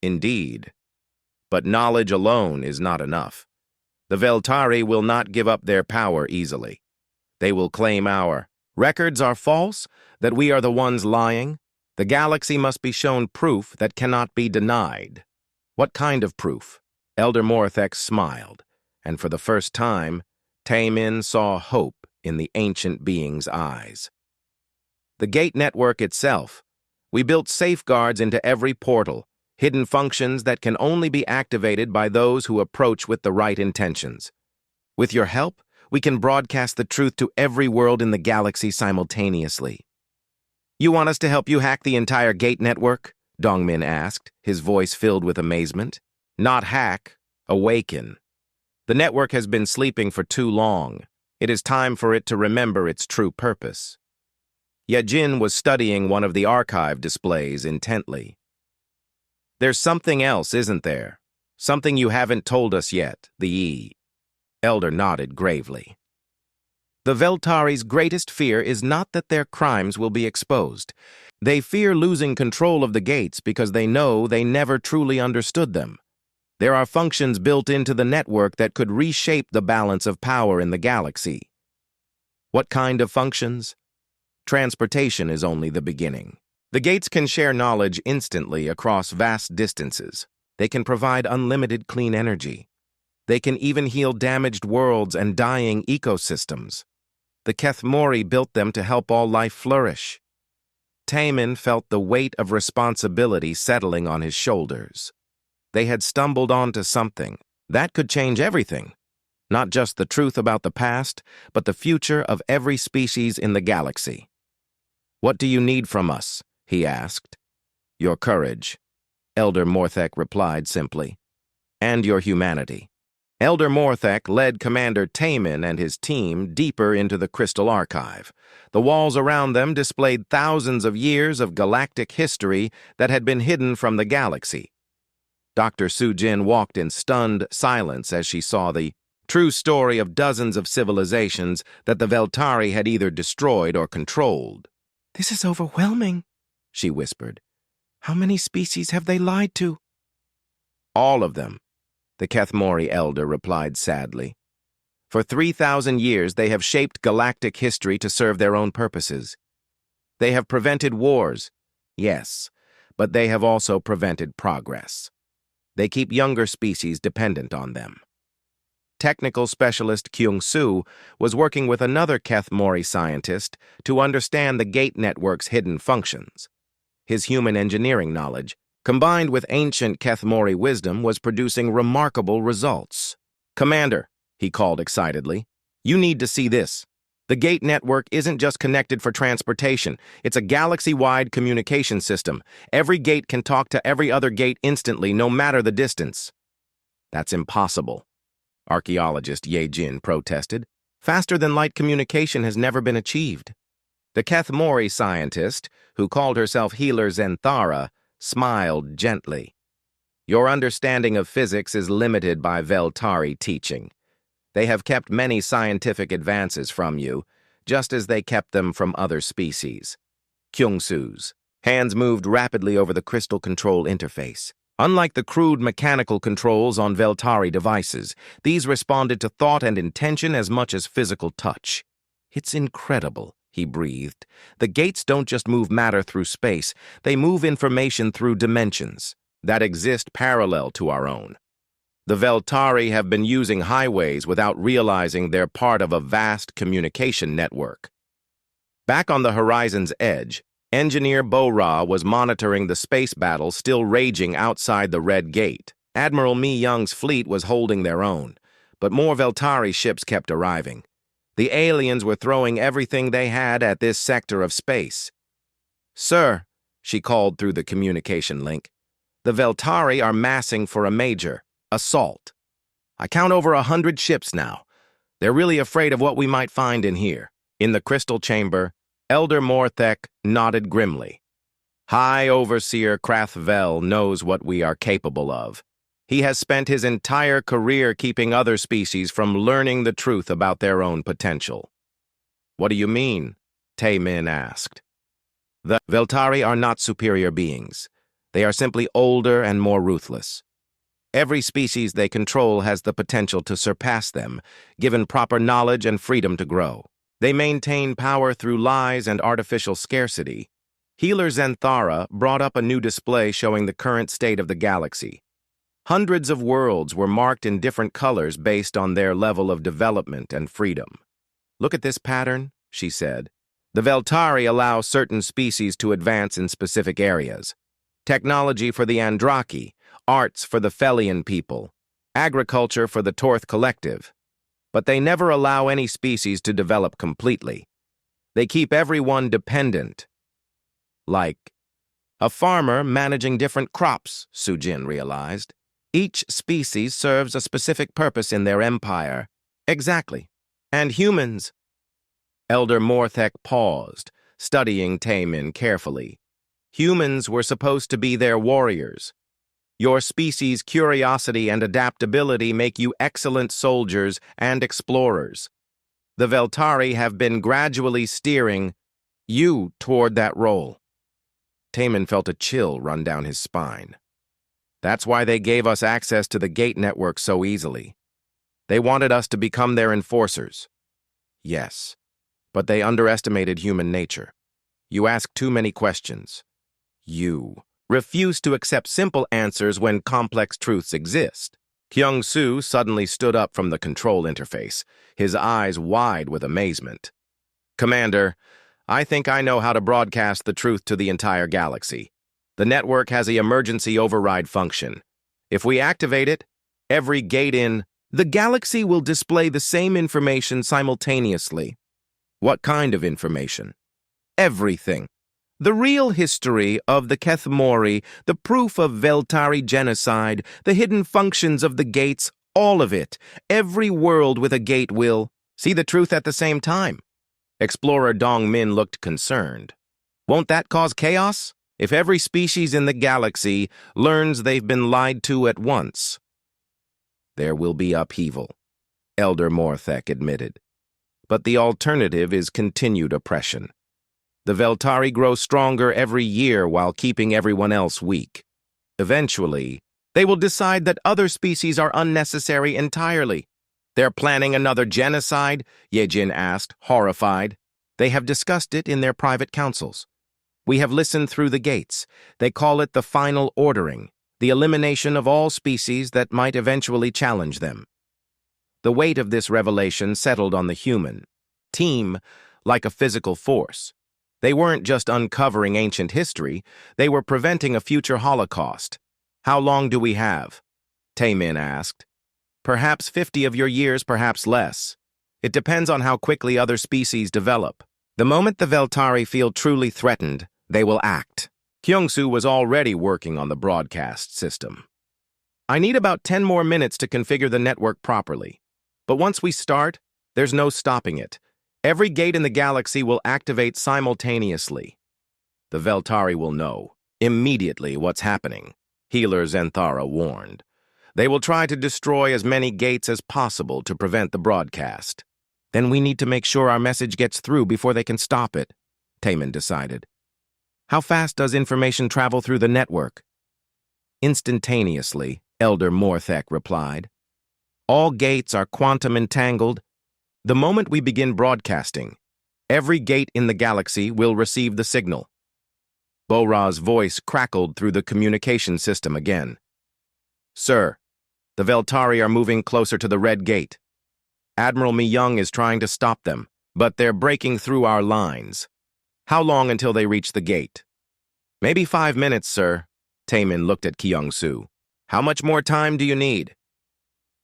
Speaker 1: "Indeed. But knowledge alone is not enough. The Veltari will not give up their power easily. They will claim our records are false, that we are the ones lying. The galaxy must be shown proof that cannot be denied." "What kind of proof?" Elder Morthek smiled, and for the first time, Tai Min saw hope in the ancient being's eyes. "The gate network itself. We built safeguards into every portal, hidden functions that can only be activated by those who approach with the right intentions. With your help, we can broadcast the truth to every world in the galaxy simultaneously." "You want us to help you hack the entire gate network?" Dong Min asked, his voice filled with amazement. "Not hack, awaken. The network has been sleeping for too long. It is time for it to remember its true purpose." Ye Jin was studying one of the archive displays intently. "There's something else, isn't there? Something you haven't told us yet, the E." Elder nodded gravely. "The Veltari's greatest fear is not that their crimes will be exposed. They fear losing control of the gates because they know they never truly understood them. There are functions built into the network that could reshape the balance of power in the galaxy." "What kind of functions?" "Transportation is only the beginning. The gates can share knowledge instantly across vast distances. They can provide unlimited clean energy. They can even heal damaged worlds and dying ecosystems. The Kethmori built them to help all life flourish." Taemin felt the weight of responsibility settling on his shoulders. They had stumbled onto something that could change everything. Not just the truth about the past, but the future of every species in the galaxy. "What do you need from us?" he asked. "Your courage," Elder Morthek replied simply. "And your humanity." Elder Morthek led Commander Taemin and his team deeper into the Crystal Archive. The walls around them displayed thousands of years of galactic history that had been hidden from the galaxy. Dr. Sujin walked in stunned silence as she saw the true story of dozens of civilizations that the Veltari had either destroyed or controlled. "This is overwhelming," she whispered. "How many species have they lied to?" "All of them," the Kethmori elder replied sadly. "For 3,000 years they have shaped galactic history to serve their own purposes. They have prevented wars, yes, but they have also prevented progress. They keep younger species dependent on them." Technical specialist Kyung-soo was working with another Kethmori scientist to understand the gate network's hidden functions. His human engineering knowledge, combined with ancient Kethmori wisdom, was producing remarkable results. "Commander," he called excitedly, "you need to see this. The gate network isn't just connected for transportation. It's a galaxy-wide communication system. Every gate can talk to every other gate instantly, no matter the distance." "That's impossible," archaeologist Ye Jin protested. "Faster-than-light communication has never been achieved." The Kethmori scientist, who called herself Healer Zenthara, smiled gently. "Your understanding of physics is limited by Veltari teaching. They have kept many scientific advances from you, just as they kept them from other species." Kyung-soo's hands moved rapidly over the crystal control interface. Unlike the crude mechanical controls on Veltari devices, these responded to thought and intention as much as physical touch. "It's incredible," he breathed. "The gates don't just move matter through space, they move information through dimensions that exist parallel to our own. The Veltari have been using highways without realizing they're part of a vast communication network." Back on the horizon's edge, Engineer Bo-Ra was monitoring the space battle still raging outside the Red Gate. Admiral Mi Young's fleet was holding their own, but more Veltari ships kept arriving. The aliens were throwing everything they had at this sector of space. "Sir," she called through the communication link, "the Veltari are massing for a major assault. I count over 100 ships now. They're really afraid of what we might find in here." In the crystal chamber, Elder Morthek nodded grimly. "High Overseer Krathvel knows what we are capable of. He has spent his entire career keeping other species from learning the truth about their own potential." "What do you mean?" Taemin asked. "The Veltari are not superior beings. They are simply older and more ruthless. Every species they control has the potential to surpass them, given proper knowledge and freedom to grow. They maintain power through lies and artificial scarcity." Healer Zenthara brought up a new display showing the current state of the galaxy. Hundreds of worlds were marked in different colors based on their level of development and freedom. "Look at this pattern," she said. "The Veltari allow certain species to advance in specific areas. Technology for the Andraki, arts for the Felian people, agriculture for the Torth Collective. But they never allow any species to develop completely. They keep everyone dependent. Like a farmer managing different crops," Sujin realized. "Each species serves a specific purpose in their empire." "Exactly. And humans." Elder Morthek paused, studying Taemin carefully. "Humans were supposed to be their warriors. Your species' curiosity and adaptability make you excellent soldiers and explorers. The Veltari have been gradually steering you toward that role." Taemin felt a chill run down his spine. "That's why they gave us access to the gate network so easily. They wanted us to become their enforcers." "Yes, but they underestimated human nature. You ask too many questions. You refuse to accept simple answers when complex truths exist." Kyung-soo suddenly stood up from the control interface, his eyes wide with amazement. "Commander, I think I know how to broadcast the truth to the entire galaxy. The network has an emergency override function. If we activate it, every gate in the galaxy will display the same information simultaneously. What kind of information? Everything. The real history of the Kethmori, the proof of Veltari genocide, the hidden functions of the gates, all of it. Every world with a gate will see the truth at the same time. Explorer Dong Min looked concerned. Won't that cause chaos? If every species in the galaxy learns they've been lied to at once, there will be upheaval, Elder Morthek admitted. But the alternative is continued oppression. The Veltari grow stronger every year while keeping everyone else weak. Eventually, they will decide that other species are unnecessary entirely. They're planning another genocide? Yejin asked, horrified. They have discussed it in their private councils. We have listened through the gates. They call it the final ordering, the elimination of all species that might eventually challenge them. The weight of this revelation settled on the human team like a physical force. They weren't just uncovering ancient history, they were preventing a future Holocaust. How long do we have? Taemin asked. Perhaps 50 of your years, perhaps less. It depends on how quickly other species develop. The moment the Veltari feel truly threatened, they will act. Kyungsoo was already working on the broadcast system. I need about 10 more minutes to configure the network properly. But once we start, there's no stopping it. Every gate in the galaxy will activate simultaneously. The Veltari will know immediately what's happening, Healer Zenthara warned. They will try to destroy as many gates as possible to prevent the broadcast. Then we need to make sure our message gets through before they can stop it, Taemin decided. How fast does information travel through the network? Instantaneously, Elder Morthek replied. All gates are quantum entangled. The moment we begin broadcasting, every gate in the galaxy will receive the signal. Bora's voice crackled through the communication system again. Sir, the Veltari are moving closer to the Red Gate. Admiral Mi-young is trying to stop them, but they're breaking through our lines. How long until they reach the gate? Maybe 5 minutes, sir. Taemin looked at Kyungsoo. How much more time do you need?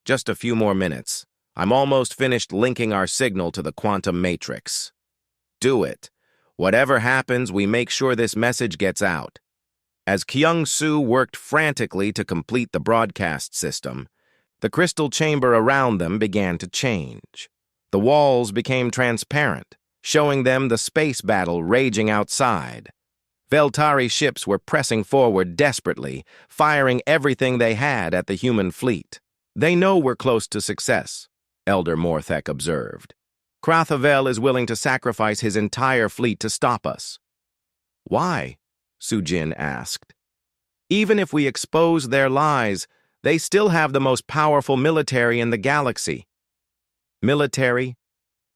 Speaker 1: Just a few more minutes. I'm almost finished linking our signal to the quantum matrix. Do it. Whatever happens, we make sure this message gets out. As Kyungsoo worked frantically to complete the broadcast system, the crystal chamber around them began to change. The walls became transparent, showing them the space battle raging outside. Veltari ships were pressing forward desperately, firing everything they had at the human fleet. They know we're close to success, Elder Morthek observed. Krathavel is willing to sacrifice his entire fleet to stop us. Why? Sujin asked. Even if we expose their lies, they still have the most powerful military in the galaxy. Military?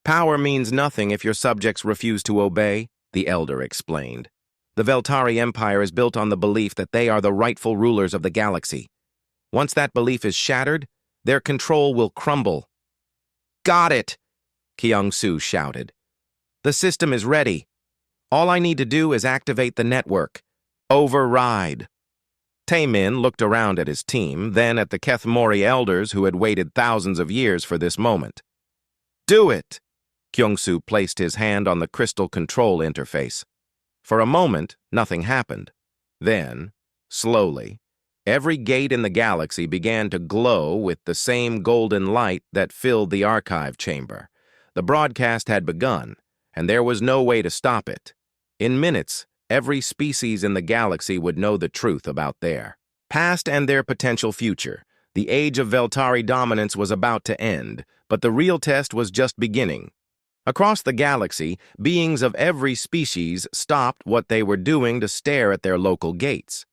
Speaker 1: Power means nothing if your subjects refuse to obey, the Elder explained. The Veltari Empire is built on the belief that they are the rightful rulers of the galaxy. Once that belief is shattered, their control will crumble. Got it! Kyungsoo shouted. The system is ready. All I need to do is activate the network. Override. Taemin looked around at his team, then at the Kethmori elders who had waited thousands of years for this moment. Do it! Kyungsoo placed his hand on the crystal control interface. For a moment, nothing happened. Then, slowly, every gate in the galaxy began to glow with the same golden light that filled the archive chamber. The broadcast had begun, and there was no way to stop it. In minutes, every species in the galaxy would know the truth about their past and their potential future. The age of Veltari dominance was about to end, but the real test was just beginning. Across the galaxy, beings of every species stopped what they were doing to stare at their local gates.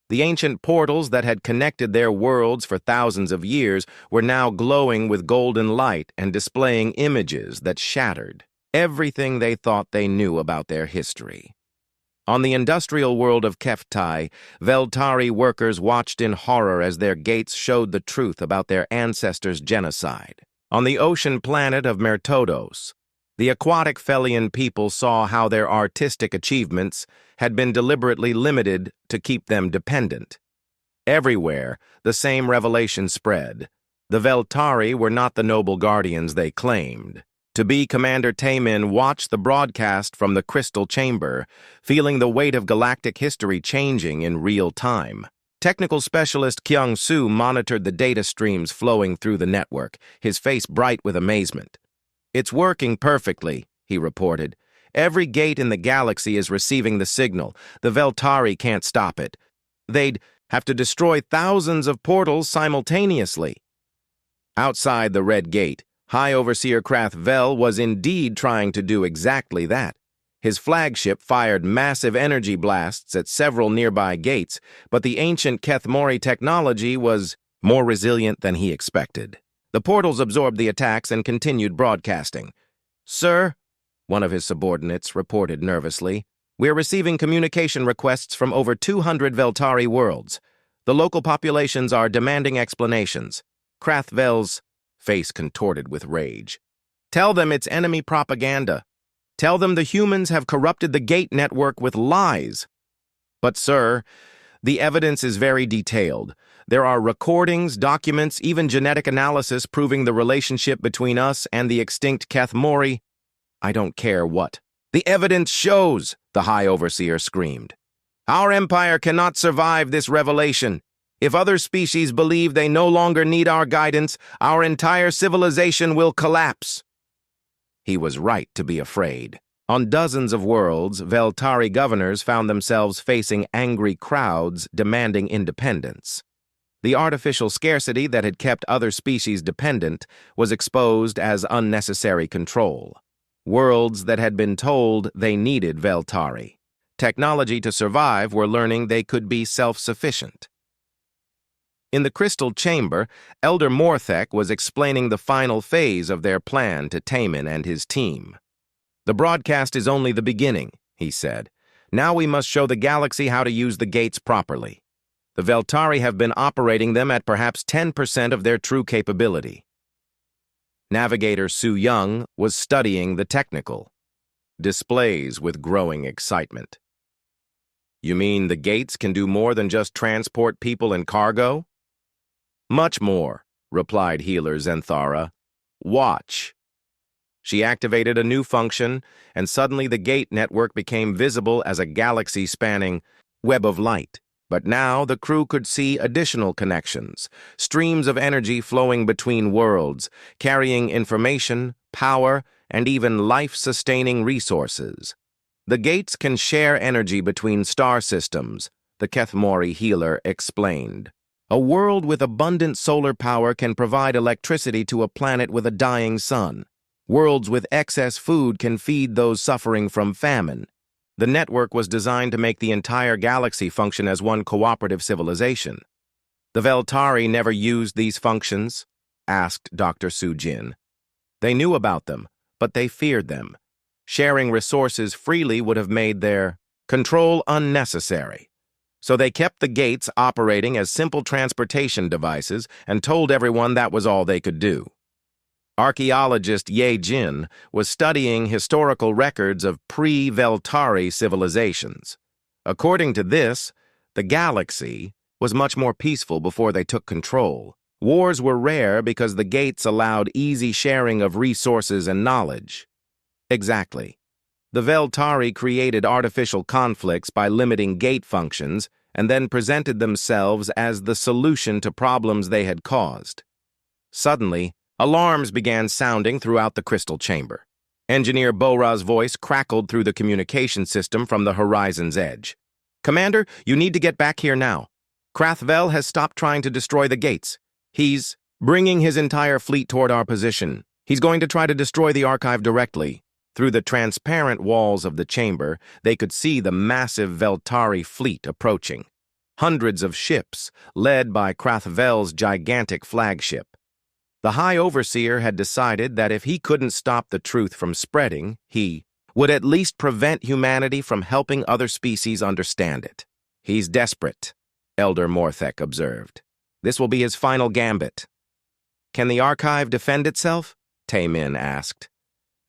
Speaker 1: The ancient portals that had connected their worlds for thousands of years were now glowing with golden light and displaying images that shattered everything they thought they knew about their history. On the industrial world of Keftai, Veltari workers watched in horror as their gates showed the truth about their ancestors' genocide. On the ocean planet of Mertodos, The aquatic Felian people saw how their artistic achievements had been deliberately limited to keep them dependent. Everywhere, the same revelation spread. The Veltari were not the noble guardians they claimed. To be Commander Taemin watched the broadcast from the crystal chamber, feeling the weight of galactic history changing in real time. Technical specialist Kyung-soo monitored the data streams flowing through the network, his face bright with amazement. "It's working perfectly," he reported. "Every gate in the galaxy is receiving the signal. The Veltari can't stop it. They'd have to destroy thousands of portals simultaneously." Outside the Red Gate, High Overseer Krath Vel was indeed trying to do exactly that. His flagship fired massive energy blasts at several nearby gates, but the ancient Kethmori technology was more resilient than he expected. The portals absorbed the attacks and continued broadcasting. "Sir," one of his subordinates reported nervously, "we're receiving communication requests from over 200 Veltari worlds. The local populations are demanding explanations." Krath Vel's face contorted with rage. "Tell them it's enemy propaganda. Tell them the humans have corrupted the gate network with lies." "But, sir, the evidence is very detailed. There are recordings, documents, even genetic analysis proving the relationship between us and the extinct Kethmori." "I don't care what. The evidence shows," the High Overseer screamed. "Our empire cannot survive this revelation. If other species believe they no longer need our guidance, our entire civilization will collapse." He was right to be afraid. On dozens of worlds, Veltari governors found themselves facing angry crowds demanding independence. The artificial scarcity that had kept other species dependent was exposed as unnecessary control. Worlds that had been told they needed Veltari. Technology to survive were learning they could be self-sufficient. In the crystal chamber, Elder Morthek was explaining the final phase of their plan to Taemin and his team. "The broadcast is only the beginning," he said. "Now we must show the galaxy how to use the gates properly. The Veltari have been operating them at perhaps 10% of their true capability." Navigator Su Young was studying the technical displays with growing excitement. "You mean the gates can do more than just transport people and cargo?" "Much more," replied Healer Zenthara. "Watch." She activated a new function, and suddenly the gate network became visible as a galaxy-spanning web of light. But now the crew could see additional connections, streams of energy flowing between worlds, carrying information, power, and even life-sustaining resources. "The gates can share energy between star systems," the Kethmori healer explained. "A world with abundant solar power can provide electricity to a planet with a dying sun. Worlds with excess food can feed those suffering from famine. The network was designed to make the entire galaxy function as one cooperative civilization." "The Veltari never used these functions?" asked Dr. Sujin. "They knew about them, but they feared them. Sharing resources freely would have made their control unnecessary. So they kept the gates operating as simple transportation devices and told everyone that was all they could do." Archaeologist Ye Jin was studying historical records of pre-Veltari civilizations. According to this, the galaxy was much more peaceful before they took control. Wars were rare because the gates allowed easy sharing of resources and knowledge. Exactly. The Veltari created artificial conflicts by limiting gate functions and then presented themselves as the solution to problems they had caused. Suddenly, alarms began sounding throughout the crystal chamber. Engineer Bora's voice crackled through the communication system from the horizon's edge. "Commander, you need to get back here now. Krath Vel has stopped trying to destroy the gates. He's bringing his entire fleet toward our position. He's going to try to destroy the archive directly." Through the transparent walls of the chamber, they could see the massive Veltari fleet approaching. Hundreds of ships, led by Krath Vel's gigantic flagship. The High Overseer had decided that if he couldn't stop the truth from spreading, he would at least prevent humanity from helping other species understand it. "He's desperate," Elder Morthek observed. "This will be his final gambit." "Can the archive defend itself?" Taemin asked.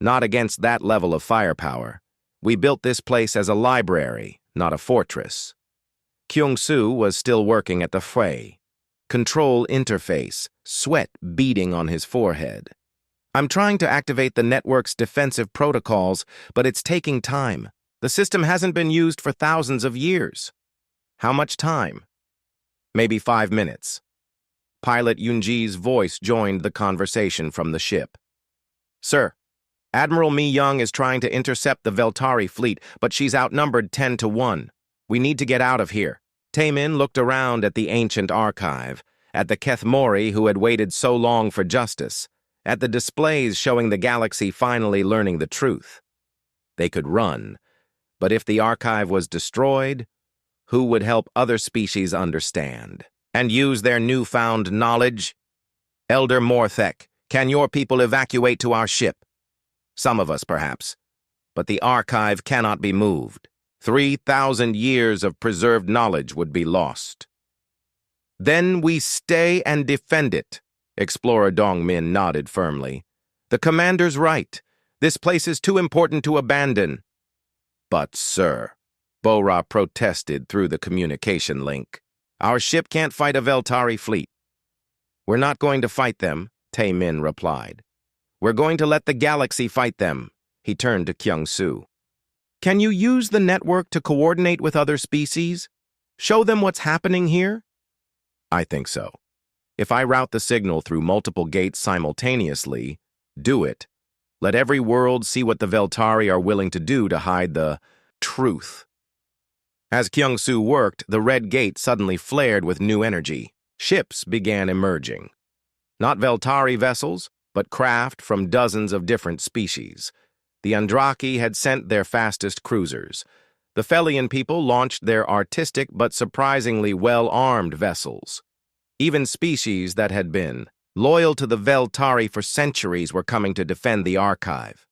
Speaker 1: Not against that level of firepower. We built this place as a library, not a fortress. Kyung-soo was still working at the HFY. Control interface, sweat beading on his forehead. I'm trying to activate the network's defensive protocols, but it's taking time. The system hasn't been used for thousands of years. How much time? Maybe 5 minutes. Pilot Yoonji's voice joined the conversation from the ship. Sir, Admiral Mi Young is trying to intercept the Veltari fleet, but she's outnumbered 10-1. We need to get out of here. Taemin looked around at the ancient archive, at the Kethmori who had waited so long for justice, at the displays showing the galaxy finally learning the truth. They could run, but if the archive was destroyed, who would help other species understand and use their newfound knowledge? Elder Morthek, can your people evacuate to our ship? Some of us, perhaps, but the archive cannot be moved. 3,000 years of preserved knowledge would be lost. Then we stay and defend it. Explorer Dongmin nodded firmly. The commander's right. This place is too important to abandon. But, sir, Bora protested through the communication link. Our ship can't fight a Veltari fleet. We're not going to fight them, Taemin replied. We're going to let the galaxy fight them. He turned to Kyung-soo. Can you use the network to coordinate with other species? Show them what's happening here? I think so. If I route the signal through multiple gates simultaneously, do it. Let every world see what the Veltari are willing to do to hide the truth. As Kyung-soo worked, the red gate suddenly flared with new energy. Ships began emerging. Not Veltari vessels, but craft from dozens of different species. The Andraki had sent their fastest cruisers. The Felian people launched their artistic but surprisingly well-armed vessels. Even species that had been loyal to the Veltari for centuries were coming to defend the archive.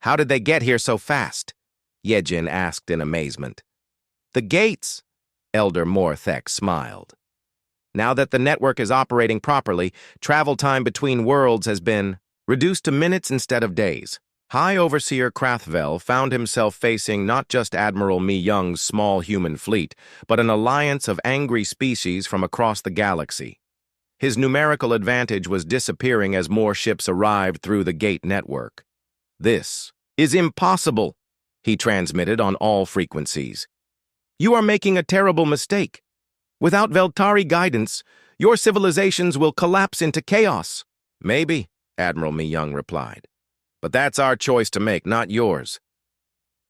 Speaker 1: How did they get here so fast? Yejin asked in amazement. The gates, Elder Morthek smiled. Now that the network is operating properly, travel time between worlds has been reduced to minutes instead of days. High Overseer Krathvel found himself facing not just Admiral Mi Young's small human fleet, but an alliance of angry species from across the galaxy. His numerical advantage was disappearing as more ships arrived through the gate network. This is impossible, he transmitted on all frequencies. You are making a terrible mistake. Without Veltari guidance, your civilizations will collapse into chaos. Maybe, Admiral Mi Young replied. But that's our choice to make, not yours.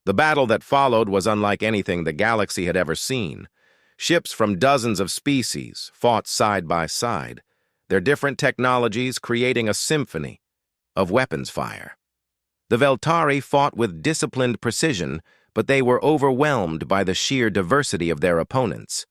Speaker 1: The battle that followed was unlike anything the galaxy had ever seen. Ships from dozens of species fought side by side, their different technologies creating a symphony of weapons fire. The Veltari fought with disciplined precision, but they were overwhelmed by the sheer diversity of their opponents.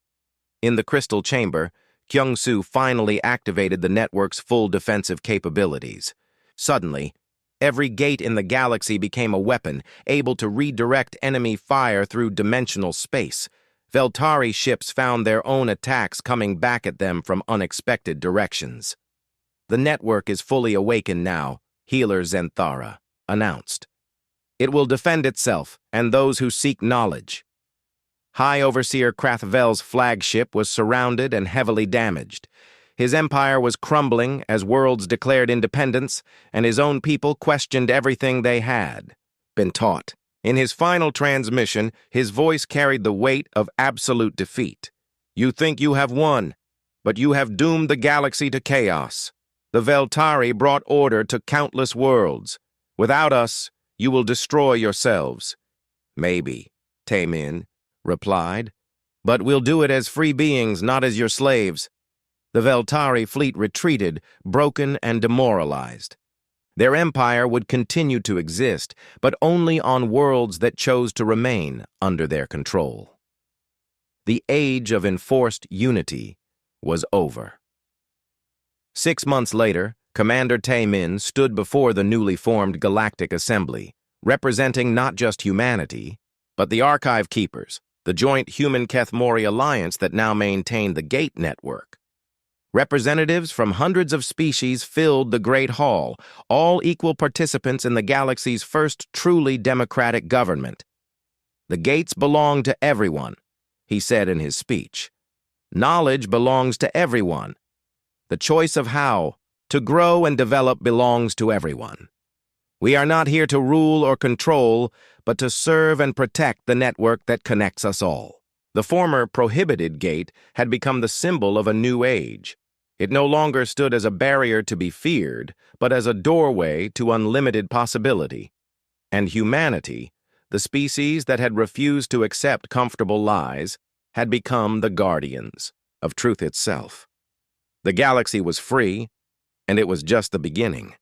Speaker 1: In the crystal chamber, Kyung-soo finally activated the network's full defensive capabilities. Suddenly, every gate in the galaxy became a weapon, able to redirect enemy fire through dimensional space. Veltari ships found their own attacks coming back at them from unexpected directions. The network is fully awakened now, Healer Zenthara announced. It will defend itself and those who seek knowledge. High Overseer Krathvel's flagship was surrounded and heavily damaged. His empire was crumbling as worlds declared independence, and his own people questioned everything they had been taught. In his final transmission, his voice carried the weight of absolute defeat. You think you have won, but you have doomed the galaxy to chaos. The Veltari brought order to countless worlds. Without us, you will destroy yourselves. Maybe, Taemin replied, but we'll do it as free beings, not as your slaves. The Veltari fleet retreated, broken and demoralized. Their empire would continue to exist, but only on worlds that chose to remain under their control. The age of enforced unity was over. 6 months later, Commander Taemin stood before the newly formed Galactic Assembly, representing not just humanity, but the Archive Keepers, the joint Human-Kethmori alliance that now maintained the Gate network. Representatives from hundreds of species filled the Great Hall, all equal participants in the galaxy's first truly democratic government. "The gates belong to everyone," he said in his speech. "Knowledge belongs to everyone. The choice of how to grow and develop belongs to everyone. We are not here to rule or control, but to serve and protect the network that connects us all." The former prohibited gate had become the symbol of a new age. It no longer stood as a barrier to be feared, but as a doorway to unlimited possibility. And humanity, the species that had refused to accept comfortable lies, had become the guardians of truth itself. The galaxy was free, and it was just the beginning.